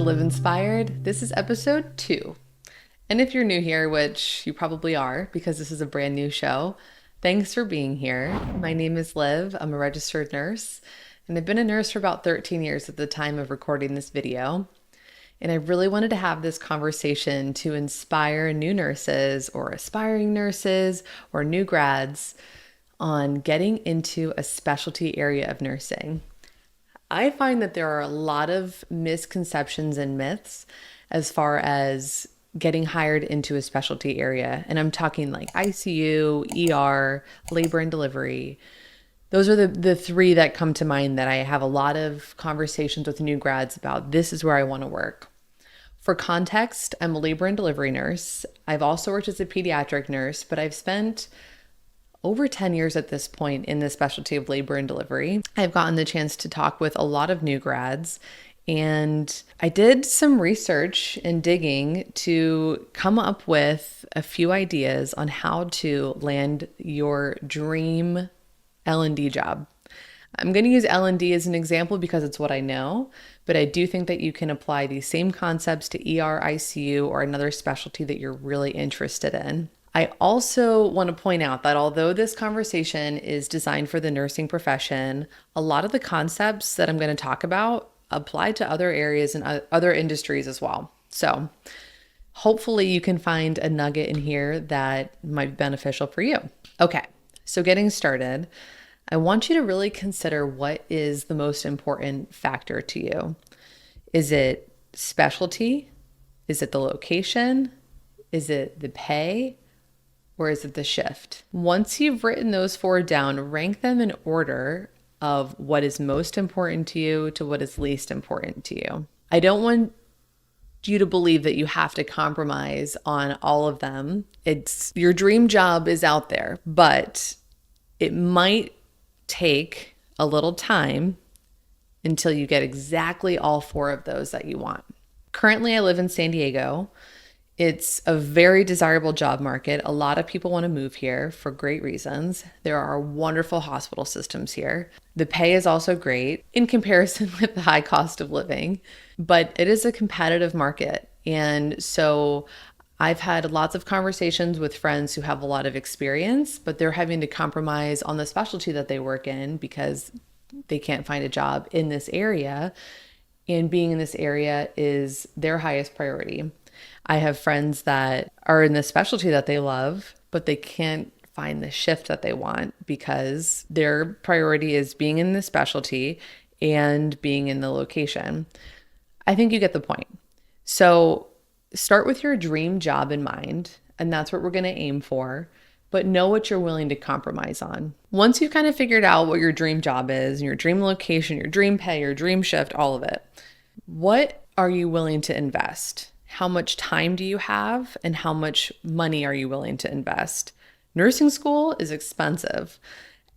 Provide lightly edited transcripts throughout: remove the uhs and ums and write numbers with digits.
Live Inspired. This is episode 2. And if you're new here, which you probably are because this is a brand new show, thanks for being here. My name is Liv. I'm a registered nurse, and I've been a nurse for about 13 years at the time of recording this video. And I really wanted to have this conversation to inspire new nurses or aspiring nurses or new grads on getting into a specialty area of nursing. I find that there are a lot of misconceptions and myths as far as getting hired into a specialty area. And I'm talking like ICU, ER, labor and delivery. Those are the three that come to mind that I have a lot of conversations with new grads about. This is where I want to work. For context, I'm a labor and delivery nurse. I've also worked as a pediatric nurse, but I've spent over 10 years at this point in the specialty of labor and delivery. I've gotten the chance to talk with a lot of new grads, and I did some research and digging to come up with a few ideas on how to land your dream L&D job. I'm going to use L&D as an example because it's what I know, but I do think that you can apply these same concepts to ER, ICU, or another specialty that you're really interested in. I also want to point out that although this conversation is designed for the nursing profession, a lot of the concepts that I'm going to talk about apply to other areas and other industries as well. So hopefully you can find a nugget in here that might be beneficial for you. Okay, so getting started, I want you to really consider what is the most important factor to you. Is it specialty? Is it the location? Is it the pay? Or is it the shift? Once you've written those 4 down, rank them in order of what is most important to you to what is least important to you. I don't want you to believe that you have to compromise on all of them. It's your dream job is out there, but it might take a little time until you get exactly all 4 of those that you want. Currently, I live in San Diego. It's a very desirable job market. A lot of people want to move here for great reasons. There are wonderful hospital systems here. The pay is also great in comparison with the high cost of living, but it is a competitive market. And so I've had lots of conversations with friends who have a lot of experience, but they're having to compromise on the specialty that they work in because they can't find a job in this area. And being in this area is their highest priority. I have friends that are in the specialty that they love, but they can't find the shift that they want because their priority is being in the specialty and being in the location. I think you get the point. So start with your dream job in mind, and that's what we're going to aim for, but know what you're willing to compromise on. Once you've kind of figured out what your dream job is, your dream location, your dream pay, your dream shift, all of it, what are you willing to invest? How much time do you have and how much money are you willing to invest? Nursing school is expensive,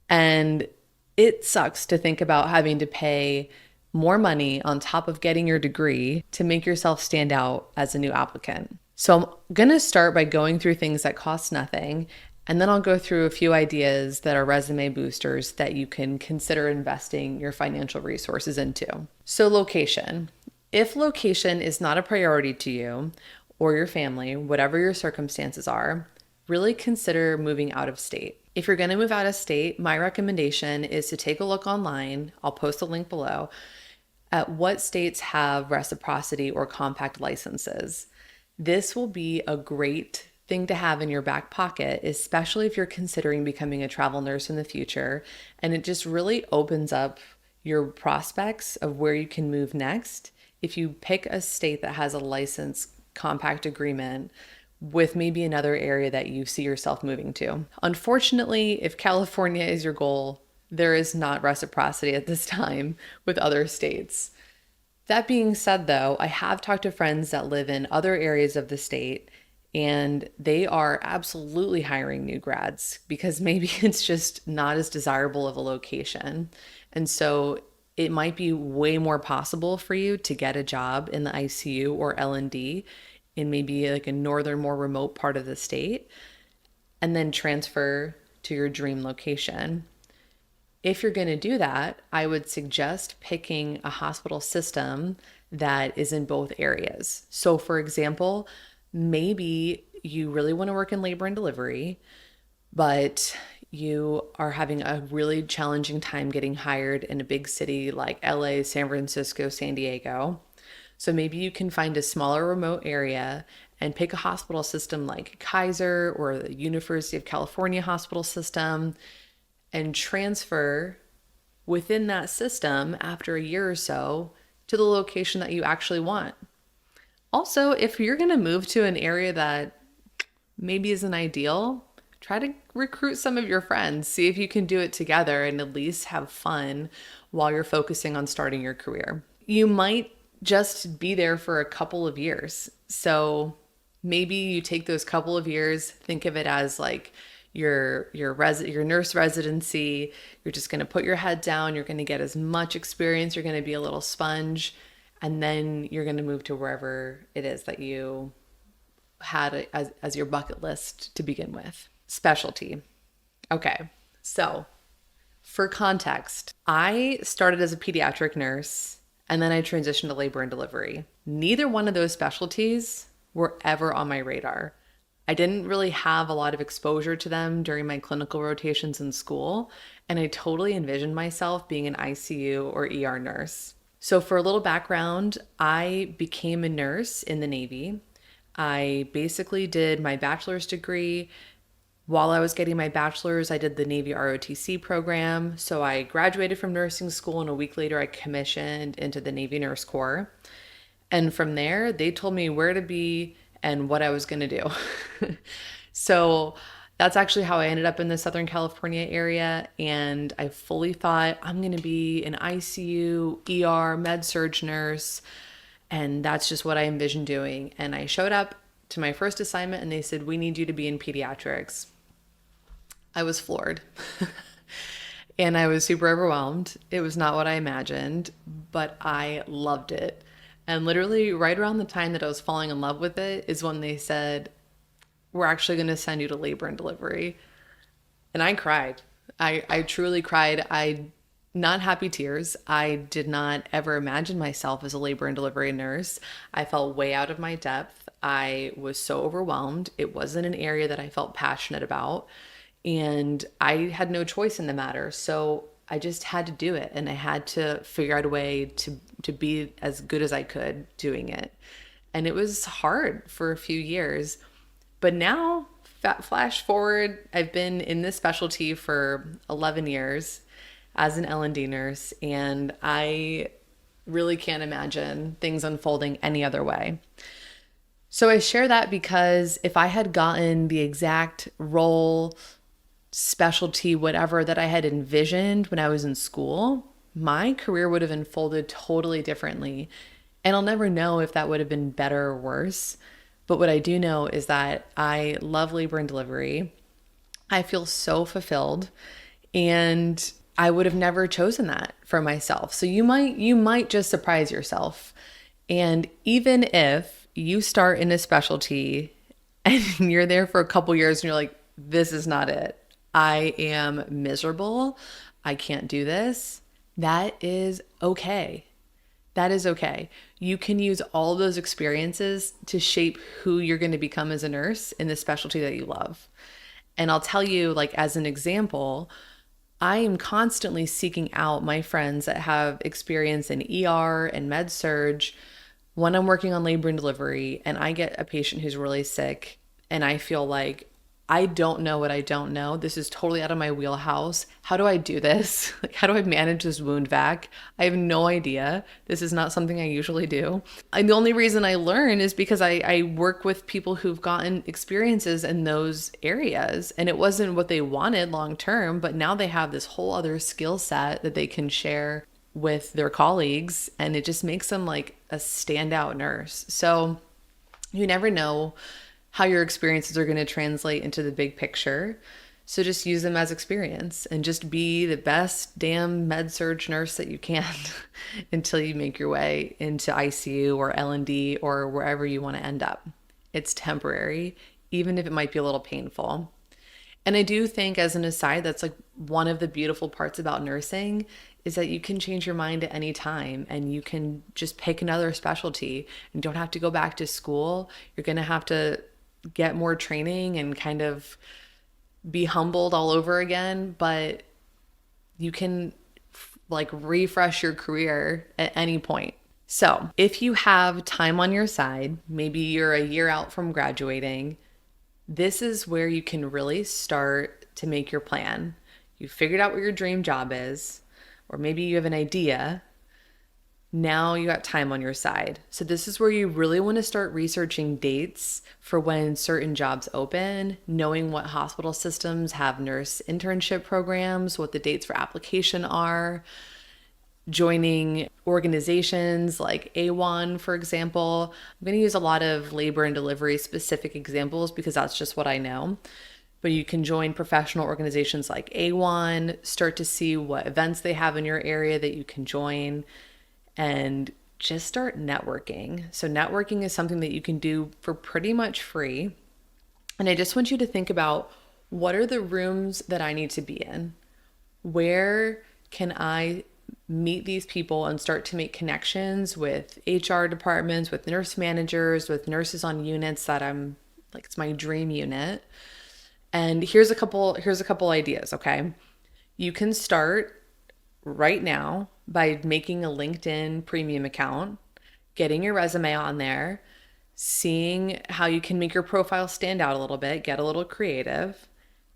and it sucks to think about having to pay more money on top of getting your degree to make yourself stand out as a new applicant. So I'm going to start by going through things that cost nothing, and then I'll go through a few ideas that are resume boosters that you can consider investing your financial resources into. So location. If location is not a priority to you or your family, whatever your circumstances are, really consider moving out of state. If you're going to move out of state, my recommendation is to take a look online. I'll post a link below at what states have reciprocity or compact licenses. This will be a great thing to have in your back pocket, especially if you're considering becoming a travel nurse in the future. And it just really opens up your prospects of where you can move next if you pick a state that has a license compact agreement with maybe another area that you see yourself moving to. Unfortunately, if California is your goal, there is not reciprocity at this time with other states. That being said, though, I have talked to friends that live in other areas of the state, and they are absolutely hiring new grads because maybe it's just not as desirable of a location. And so it might be way more possible for you to get a job in the ICU or L&D in maybe like a northern, more remote part of the state, and then transfer to your dream location. If you're going to do that, I would suggest picking a hospital system that is in both areas. So, for example, maybe you really want to work in labor and delivery, but you are having a really challenging time getting hired in a big city like LA, San Francisco, San Diego. So maybe you can find a smaller remote area and pick a hospital system like Kaiser or the University of California hospital system and transfer within that system after a year or so to the location that you actually want. Also, if you're going to move to an area that maybe isn't ideal, try to recruit some of your friends. See if you can do it together and at least have fun while you're focusing on starting your career. You might just be there for a couple of years. So maybe you take those couple of years, think of it as like your nurse residency. You're just going to put your head down. You're going to get as much experience. You're going to be a little sponge. And then you're going to move to wherever it is that you had as your bucket list to begin with. Specialty. Okay, so for context, I started as a pediatric nurse and then I transitioned to labor and delivery. Neither one of those specialties were ever on my radar. I didn't really have a lot of exposure to them during my clinical rotations in school, and I totally envisioned myself being an ICU or ER nurse. So for a little background, I became a nurse in the Navy. I basically did my bachelor's degree. While I was getting my bachelor's, I did the Navy ROTC program. So I graduated from nursing school, and a week later I commissioned into the Navy Nurse Corps. And from there, they told me where to be and what I was going to do. So that's actually how I ended up in the Southern California area. And I fully thought I'm going to be an ICU, ER, Med-Surg nurse. And that's just what I envisioned doing. And I showed up to my first assignment and they said, we need you to be in pediatrics. I was floored. And I was super overwhelmed. It was not what I imagined, but I loved it. And literally right around the time that I was falling in love with it is when they said, we're actually going to send you to labor and delivery. And I cried. I truly cried. Not happy tears. I did not ever imagine myself as a labor and delivery nurse. I felt way out of my depth. I was so overwhelmed. It wasn't an area that I felt passionate about. And I had no choice in the matter. So I just had to do it. And I had to figure out a way to be as good as I could doing it. And it was hard for a few years. But now, flash forward, I've been in this specialty for 11 years as an L&D nurse, and I really can't imagine things unfolding any other way. So I share that because if I had gotten the exact role, specialty, whatever that I had envisioned when I was in school, my career would have unfolded totally differently. And I'll never know if that would have been better or worse. But what I do know is that I love labor and delivery. I feel so fulfilled, and I would have never chosen that for myself. So you might just surprise yourself. And even if you start in a specialty and you're there for a couple years and you're like, this is not it. I am miserable. I can't do this. That is okay. That is okay. You can use all those experiences to shape who you're going to become as a nurse in the specialty that you love. And I'll tell you, like, as an example, I am constantly seeking out my friends that have experience in ER and Med-Surg when I'm working on labor and delivery and I get a patient who's really sick and I feel like I don't know what I don't know. This is totally out of my wheelhouse. How do I do this? Like, how do I manage this wound vac? I have no idea. This is not something I usually do. And the only reason I learn is because I work with people who've gotten experiences in those areas. And it wasn't what they wanted long term, but now they have this whole other skill set that they can share with their colleagues. And it just makes them like a standout nurse. So you never know how your experiences are going to translate into the big picture. So just use them as experience and just be the best damn Med-Surg nurse that you can until you make your way into ICU or L&D or wherever you want to end up. It's temporary, even if it might be a little painful. And I do think, as an aside, that's like one of the beautiful parts about nursing is that you can change your mind at any time and you can just pick another specialty and don't have to go back to school. You're going to have to get more training and kind of be humbled all over again, but you can like refresh your career at any point. So, if you have time on your side, maybe you're a year out from graduating, this is where you can really start to make your plan. You figured out what your dream job is, or maybe you have an idea. Now you got time on your side. So this is where you really want to start researching dates for when certain jobs open, knowing what hospital systems have nurse internship programs, what the dates for application are, joining organizations like A1, for example. I'm going to use a lot of labor and delivery specific examples because that's just what I know. But you can join professional organizations like A1, start to see what events they have in your area that you can join, and just start networking. So networking is something that you can do for pretty much free. And I just want you to think about, what are the rooms that I need to be in? Where can I meet these people and start to make connections with HR departments, with nurse managers, with nurses on units that I'm like, it's my dream unit. And here's a couple ideas, okay? You can start right now by making a LinkedIn premium account, getting your resume on there, seeing how you can make your profile stand out a little bit, get a little creative,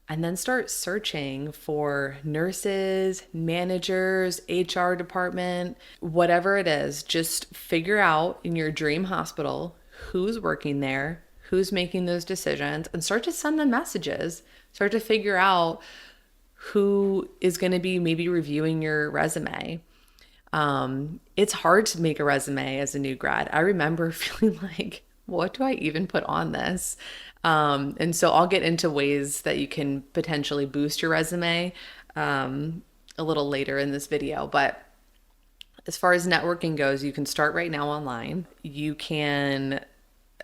and then start searching for nurses, managers, HR department, whatever it is. Just figure out in your dream hospital who's working there, who's making those decisions, and start to send them messages. Start to figure out who is going to be maybe reviewing your resume. It's hard to make a resume as a new grad. I remember feeling like, what do I even put on this? And so I'll get into ways that you can potentially boost your resume a little later in this video. But as far as networking goes, you can start right now online. You can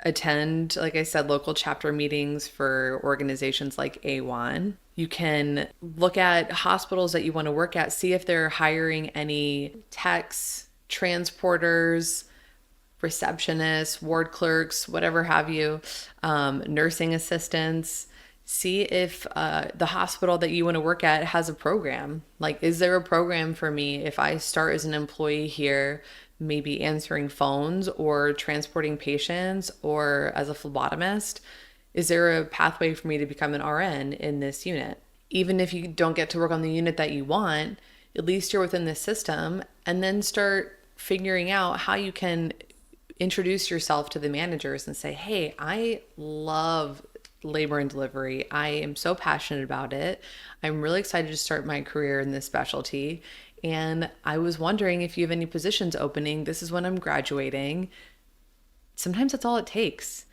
attend, like I said, local chapter meetings for organizations like A1. You can look at hospitals that you want to work at, see if they're hiring any techs, transporters, receptionists, ward clerks, whatever have you, nursing assistants. See if the hospital that you want to work at has a program. Like, is there a program for me if I start as an employee here, maybe answering phones or transporting patients or as a phlebotomist? Is there a pathway for me to become an RN in this unit? Even if you don't get to work on the unit that you want, at least you're within this system, and then start figuring out how you can introduce yourself to the managers and say, hey, I love labor and delivery. I am so passionate about it. I'm really excited to start my career in this specialty. And I was wondering if you have any positions opening. This is when I'm graduating. Sometimes that's all it takes.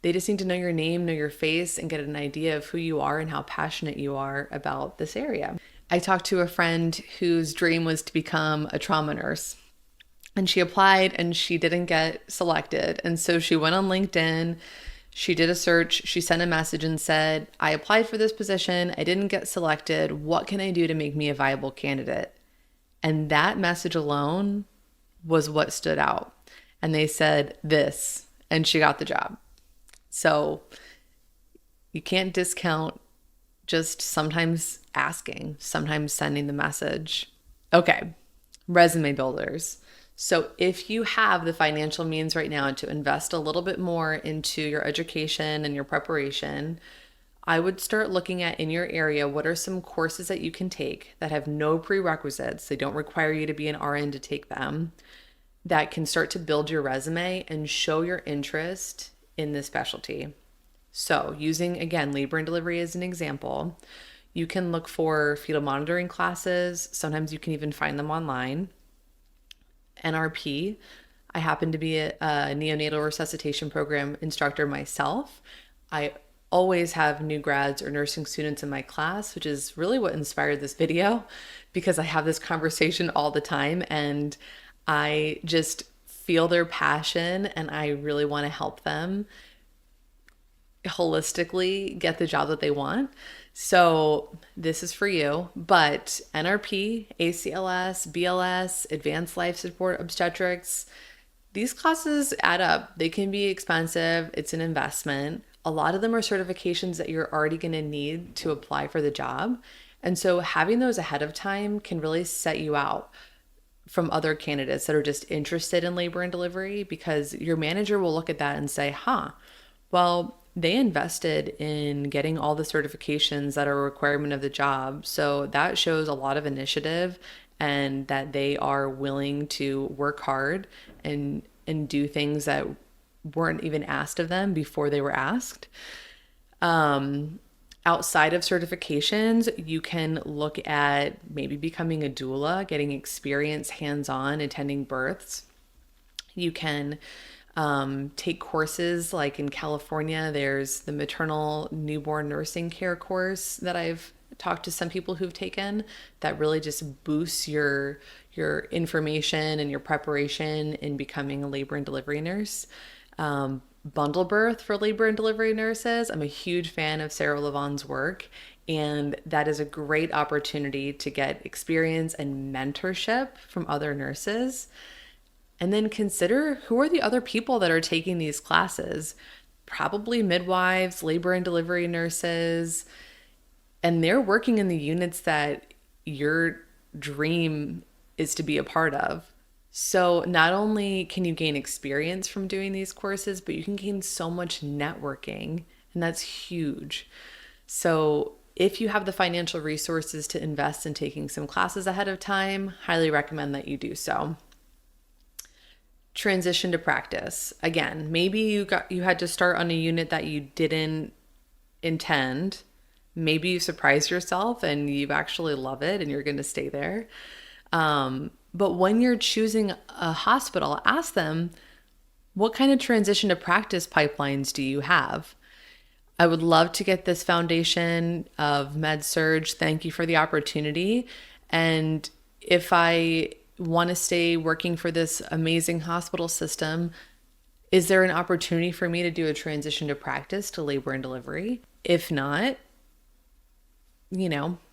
They just need to know your name, know your face, and get an idea of who you are and how passionate you are about this area. I talked to a friend whose dream was to become a trauma nurse. And she applied and she didn't get selected. And so she went on LinkedIn, she did a search, she sent a message and said, I applied for this position, I didn't get selected. What can I do to make me a viable candidate? And that message alone was what stood out. And they said this, and she got the job. So you can't discount just sometimes asking, sometimes sending the message. Okay, resume builders. So if you have the financial means right now to invest a little bit more into your education and your preparation, I would start looking at, in your area, what are some courses that you can take that have no prerequisites. They don't require you to be an RN to take them, that can start to build your resume and show your interest in this specialty. So using, again, labor and delivery as an example, you can look for fetal monitoring classes. Sometimes you can even find them online. NRP. I happen to be a neonatal resuscitation program instructor myself. I always have new grads or nursing students in my class, which is really what inspired this video, because I have this conversation all the time and I just feel their passion and I really want to help them holistically get the job that they want. So this is for you, but NRP, ACLS, BLS, Advanced Life Support Obstetrics, these classes add up. They can be expensive. It's an investment. A lot of them are certifications that you're already going to need to apply for the job. And so having those ahead of time can really set you out from other candidates that are just interested in labor and delivery, because your manager will look at that and say, well, they invested in getting all the certifications that are a requirement of the job. So that shows a lot of initiative and that they are willing to work hard and do things that weren't even asked of them before they were asked. Outside of certifications, you can look at maybe becoming a doula, getting experience hands-on attending births. You can take courses like in California, there's the maternal newborn nursing care course that I've talked to some people who've taken that really just boosts your information and your preparation in becoming a labor and delivery nurse. Bundle birth for labor and delivery nurses. I'm a huge fan of Sarah Levon's work, and that is a great opportunity to get experience and mentorship from other nurses. And then consider who are the other people that are taking these classes. Probably midwives, labor and delivery nurses, and they're working in the units that your dream is to be a part of. So not only can you gain experience from doing these courses, but you can gain so much networking, and that's huge. So if you have the financial resources to invest in taking some classes ahead of time, highly recommend that you do so. Transition to practice. Again, maybe you had to start on a unit that you didn't intend. Maybe you surprised yourself and you actually love it and you're going to stay there. But when you're choosing a hospital, ask them, what kind of transition to practice pipelines do you have? I would love to get this foundation of Med-Surg. Thank you for the opportunity. And if I want to stay working for this amazing hospital system, is there an opportunity for me to do a transition to practice to labor and delivery? If not,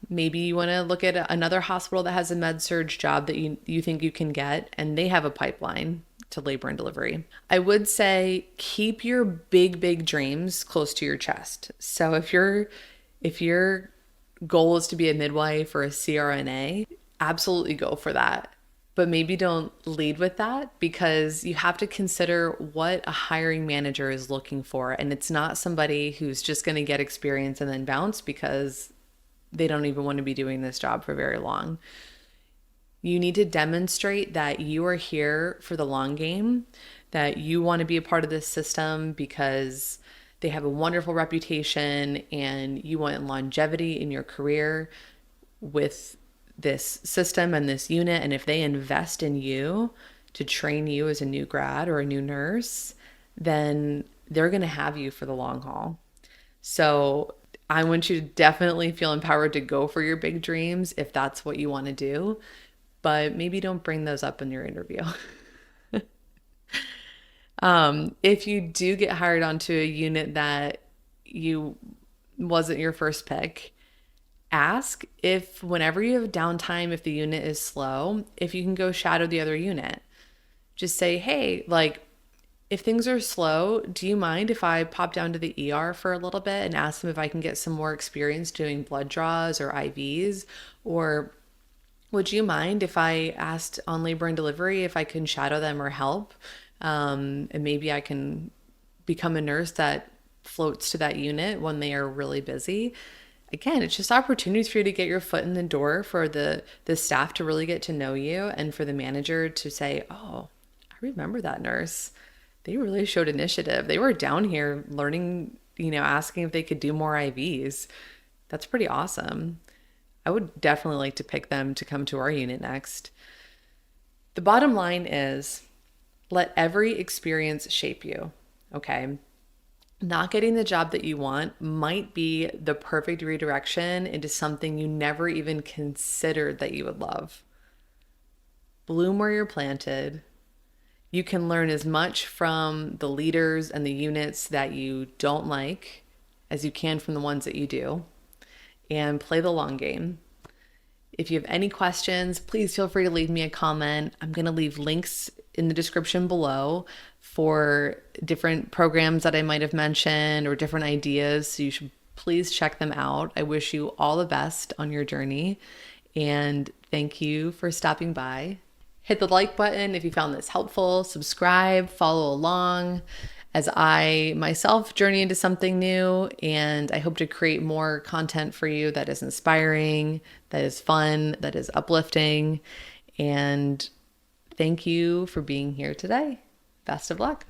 maybe you want to look at another hospital that has a Med-Surg job that you think you can get, and they have a pipeline to labor and delivery. I would say keep your big dreams close to your chest. So if your goal is to be a midwife or a CRNA, absolutely go for that. But maybe don't lead with that, because you have to consider what a hiring manager is looking for. And it's not somebody who's just going to get experience and then bounce because they don't even want to be doing this job for very long. You need to demonstrate that you are here for the long game, that you want to be a part of this system because they have a wonderful reputation and you want longevity in your career with this system and this unit. And if they invest in you to train you as a new grad or a new nurse, then they're going to have you for the long haul. So I want you to definitely feel empowered to go for your big dreams if that's what you want to do, but maybe don't bring those up in your interview. If you do get hired onto a unit that wasn't your first pick, ask if whenever you have downtime, if the unit is slow, if you can go shadow the other unit. Just say, hey, if things are slow, do you mind if I pop down to the ER for a little bit and ask them if I can get some more experience doing blood draws or IVs? Or would you mind if I asked on labor and delivery if I can shadow them or help? And maybe I can become a nurse that floats to that unit when they are really busy. Again, it's just opportunities for you to get your foot in the door, for the staff to really get to know you, and for the manager to say, oh, I remember that nurse. They really showed initiative. They were down here learning, asking if they could do more IVs. That's pretty awesome. I would definitely like to pick them to come to our unit next. The bottom line is, let every experience shape you, okay? Not getting the job that you want might be the perfect redirection into something you never even considered that you would love. Bloom where you're planted. You can learn as much from the leaders and the units that you don't like as you can from the ones that you do. and play the long game. If you have any questions, please feel free to leave me a comment. I'm going to leave links in the description below for different programs that I might have mentioned or different ideas. So you should please check them out. I wish you all the best on your journey, and thank you for stopping by. Hit the like button if you found this helpful, subscribe, follow along as I myself journey into something new, and I hope to create more content for you that is inspiring, that is fun, that is uplifting, and thank you for being here today. Best of luck.